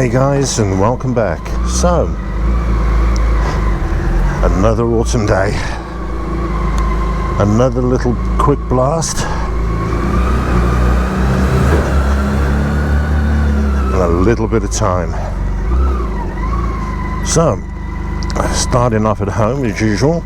Hey guys, and welcome back. So, another autumn day, another little quick blast, and a little bit of time. So, starting off at home as usual.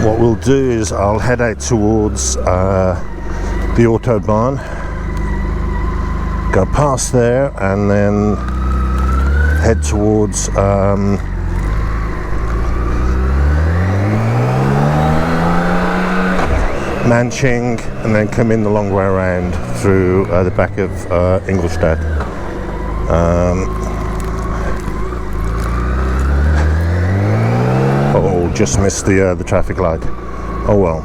What we'll do is I'll head out towards the Autobahn, go past there and then head towards Nanching and then come in the long way around through the back of Ingolstadt. Just missed the traffic light. Oh well.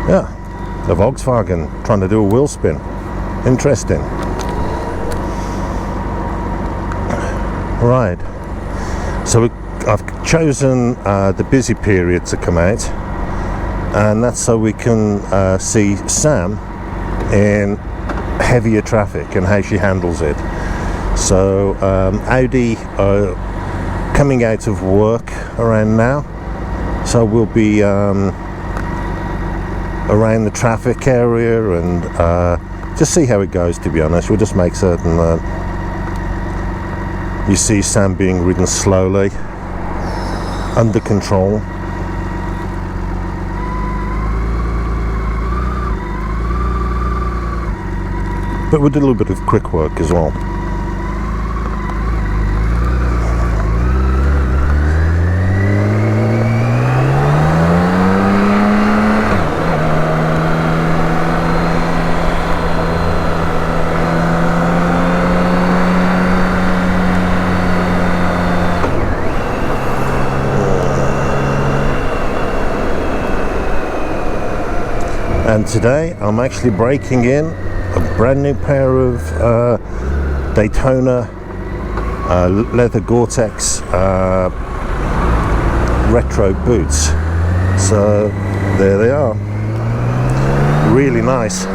Yeah, the Volkswagen trying to do a wheel spin. Interesting. Right. So I've chosen the busy period to come out, and that's so we can see Sam in heavier traffic and how she handles it. So Audi coming out of work around now, so we'll be around the traffic area and just see how it goes. To be honest, we'll just make certain that you see Sam being ridden slowly, under control. But we did a little bit of quick work as well. And today I'm actually breaking in a brand new pair of Daytona leather Gore-Tex retro boots. So there they are, really nice,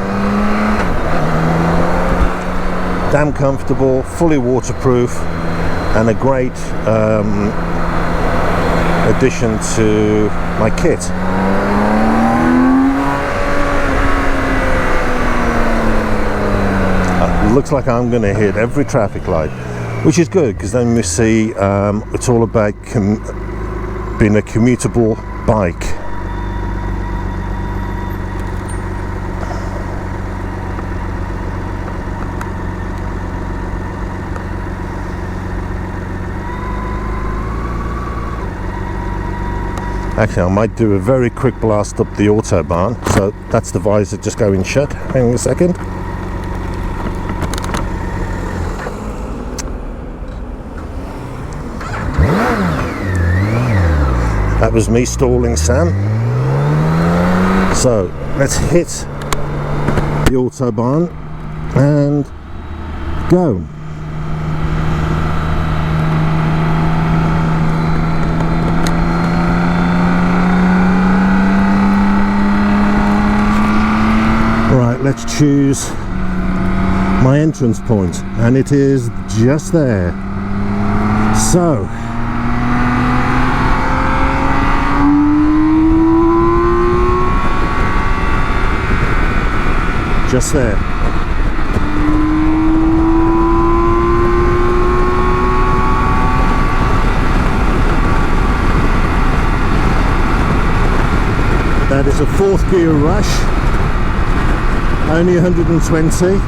damn comfortable, fully waterproof, and a great addition to my kit. Looks like I'm going to hit every traffic light, which is good because then we see it's all about being a commutable bike. Actually, I might do a very quick blast up the Autobahn. So that's the visor just going shut. Hang on a second. That was me stalling Sam. So let's hit the Autobahn and go. Right, let's choose my entrance point, and it is just there. So just there. That is a fourth gear rush, only 120.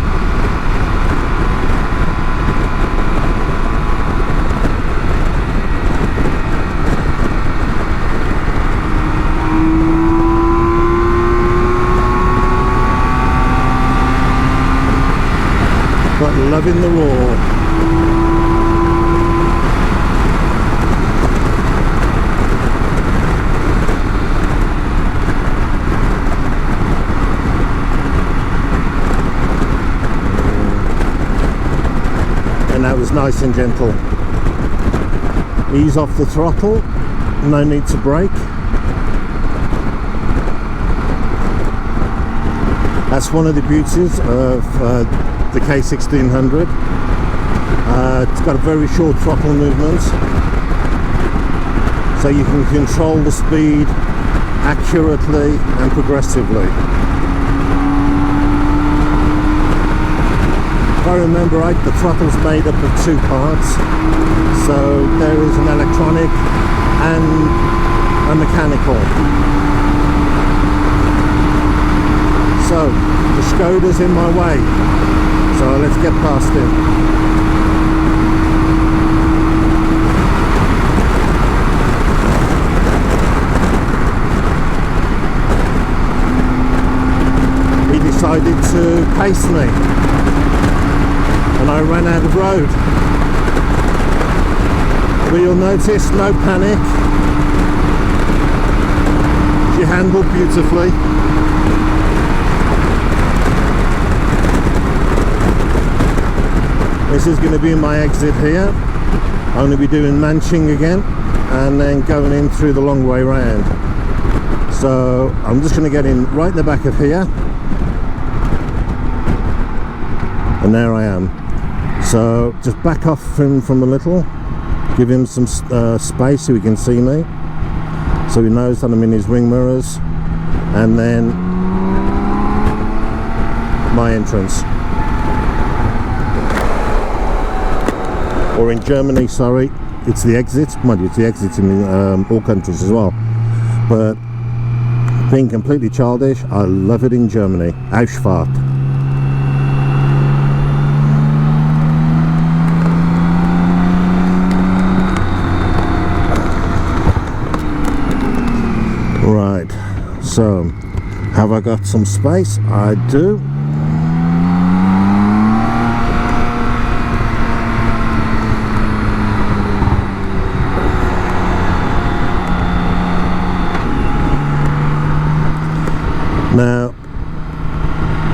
But loving the roar. nice and gentle. Ease off the throttle, no need to brake. That's one of the beauties of the K1600. It's got a very short throttle movement, so you can control the speed accurately and progressively. If I remember right, the throttle's made up of 2 parts, so there is an electronic and a mechanical. So the Skoda's in my way, so let's get past him. Decided to pace me, and I ran out of road. But you'll notice, no panic. She handled beautifully. This is going to be my exit here. I'm going to be doing Manching again, and then going in through the long way round. So I'm just going to get in right in the back of here. And there I am. So just back off him from a little, give him some space so he can see me, so he knows that I'm in his wing mirrors, and then my entrance. Or in Germany, sorry, it's the exit. Mind you, it's the exit in all countries as well, but being completely childish, I love it in Germany. Ausfahrt. Right, so have I got some space? I do. Now,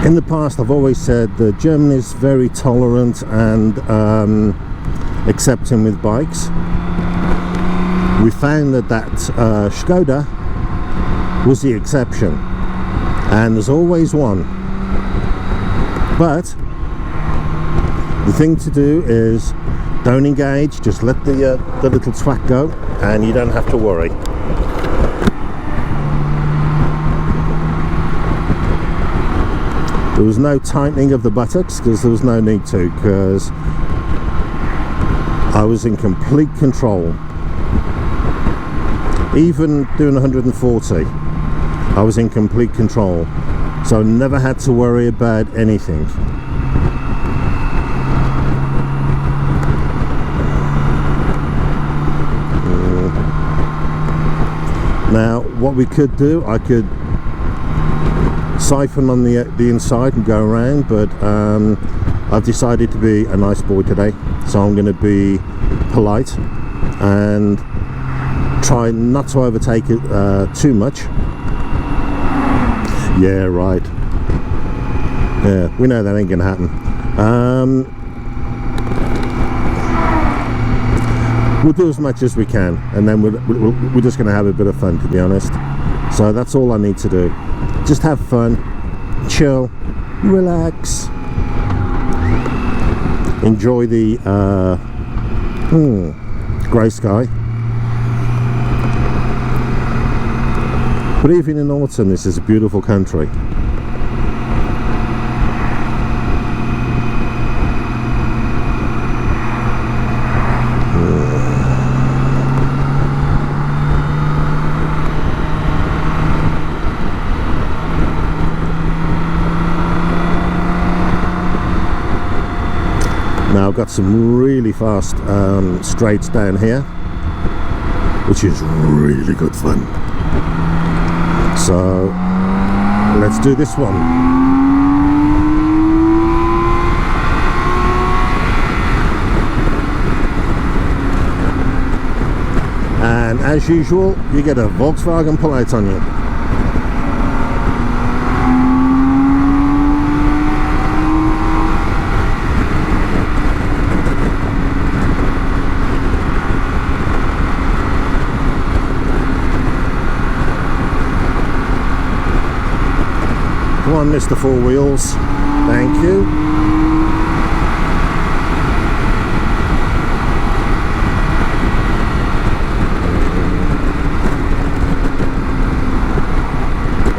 in the past I've always said that Germany is very tolerant and accepting with bikes. We found that Skoda was the exception, and there's always one. But the thing to do is don't engage, just let the little twat go, and you don't have to worry. There was no tightening of the buttocks because there was no need to, because I was in complete control. Even doing 140, I was in complete control, so I never had to worry about anything. Now, what we could do, I could siphon on the inside and go around, but I've decided to be a nice boy today, so I'm going to be polite and try not to overtake it too much. Yeah, right. Yeah, we know that ain't gonna happen. We'll do as much as we can, and then we're just gonna have a bit of fun, to be honest. So that's all I need to do. Just have fun, chill, relax, enjoy the grey sky. But even in autumn, this is a beautiful country. Now I've got some really fast straights down here, which is really good fun. So let's do this one. And as usual, you get a Volkswagen plate on you. on, Mr. Four Wheels. Thank you.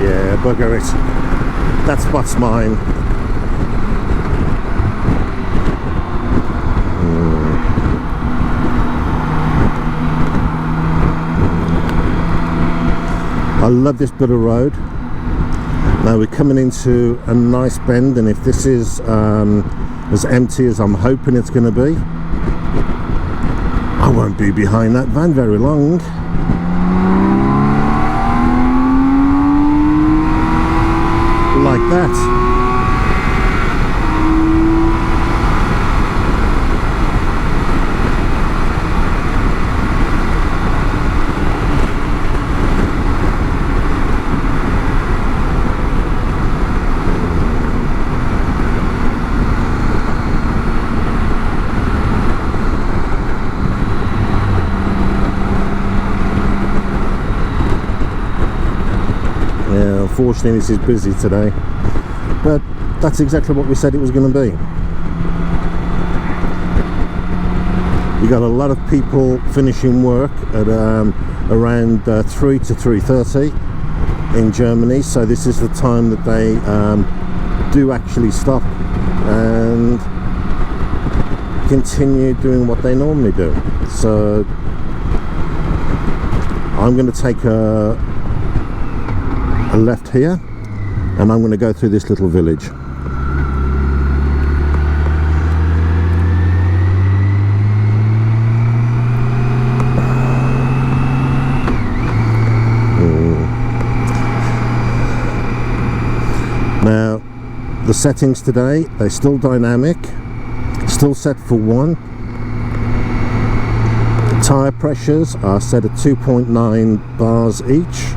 Yeah, bugger it. That spot's mine. I love this bit of road. Now we're coming into a nice bend, and if this is as empty as I'm hoping it's going to be, I won't be behind that van very long. Like that. Yeah, unfortunately this is busy today, but that's exactly what we said it was going to be. You got a lot of people finishing work at around 3 to 3:30 in Germany, so this is the time that they do actually stop and continue doing what they normally do. So I'm going to take a left here, and I'm going to go through this little village. Now the settings today, they're still dynamic, still set for 1. The tyre pressures are set at 2.9 bars each.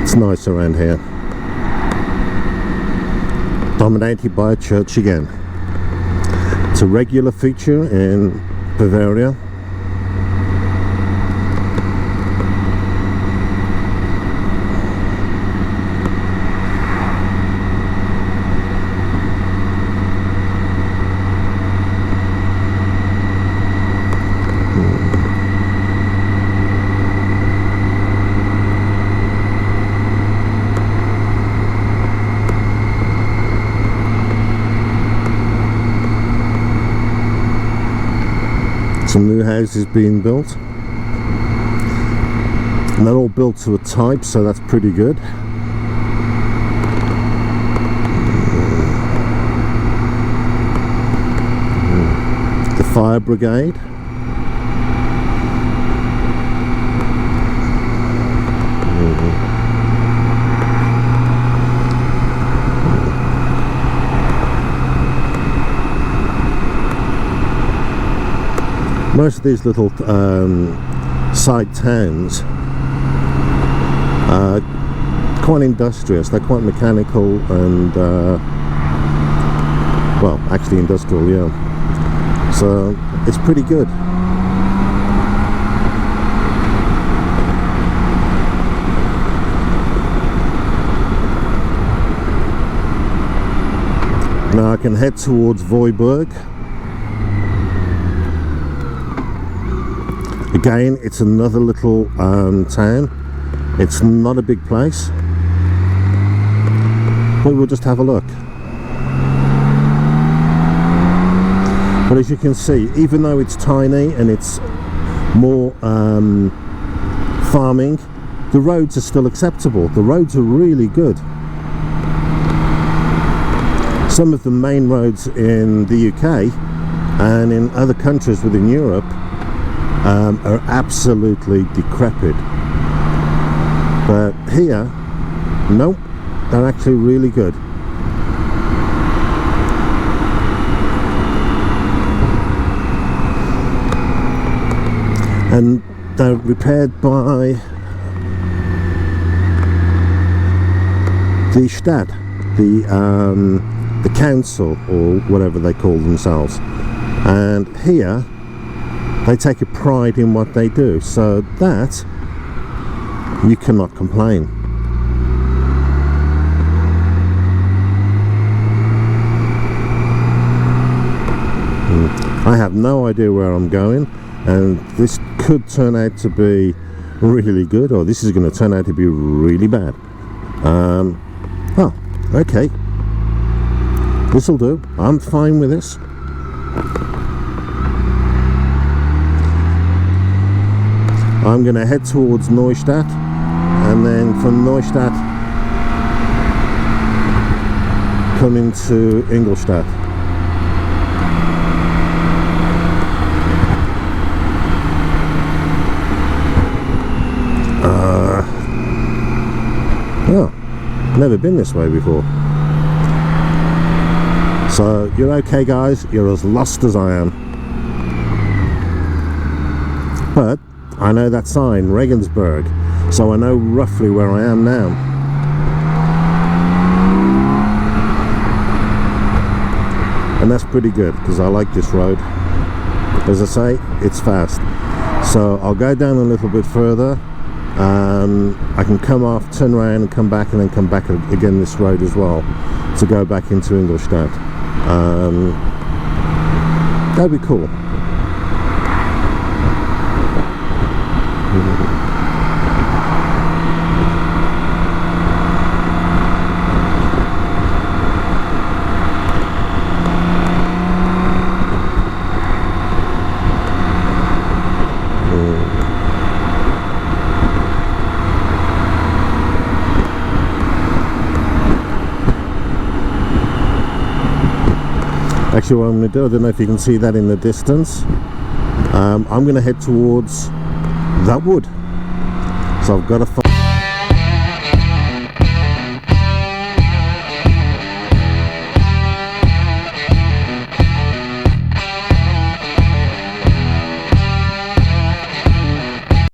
It's nice around here. Dominated by a church again. It's a regular feature in Bavaria. Some new houses being built, and they're all built to a type, so that's pretty good. The fire brigade. Most of these little side towns are quite industrious. They're quite mechanical and well, actually industrial, yeah. So it's pretty good. Now I can head towards Voiburg. Again, it's another little town. It's not a big place, but we'll just have a look. But as you can see, even though it's tiny and it's more farming, the roads are still acceptable. The roads are really good. Some of the main roads in the UK and in other countries within Europe are absolutely decrepit. But here, nope, they're actually really good. And they're repaired by the Stadt, the council, or whatever they call themselves. And here they take a pride in what they do, so that you cannot complain. I have no idea where I'm going, and this could turn out to be really good, or this is going to turn out to be really bad. Oh, okay, this'll do. I'm fine with this. I'm going to head towards Neustadt, and then from Neustadt come into Ingolstadt. Oh, never been this way before. So you're okay, guys, you're as lost as I am. But I know that sign, Regensburg, so I know roughly where I am now. And that's pretty good, because I like this road. As I say, it's fast. So I'll go down a little bit further. I can come off, turn around and come back, and then come back again this road as well to go back into Ingolstadt. That'd be cool. Actually, what I'm going to do, I don't know if you can see that in the distance, I'm going to head towards that wood. So I've got to find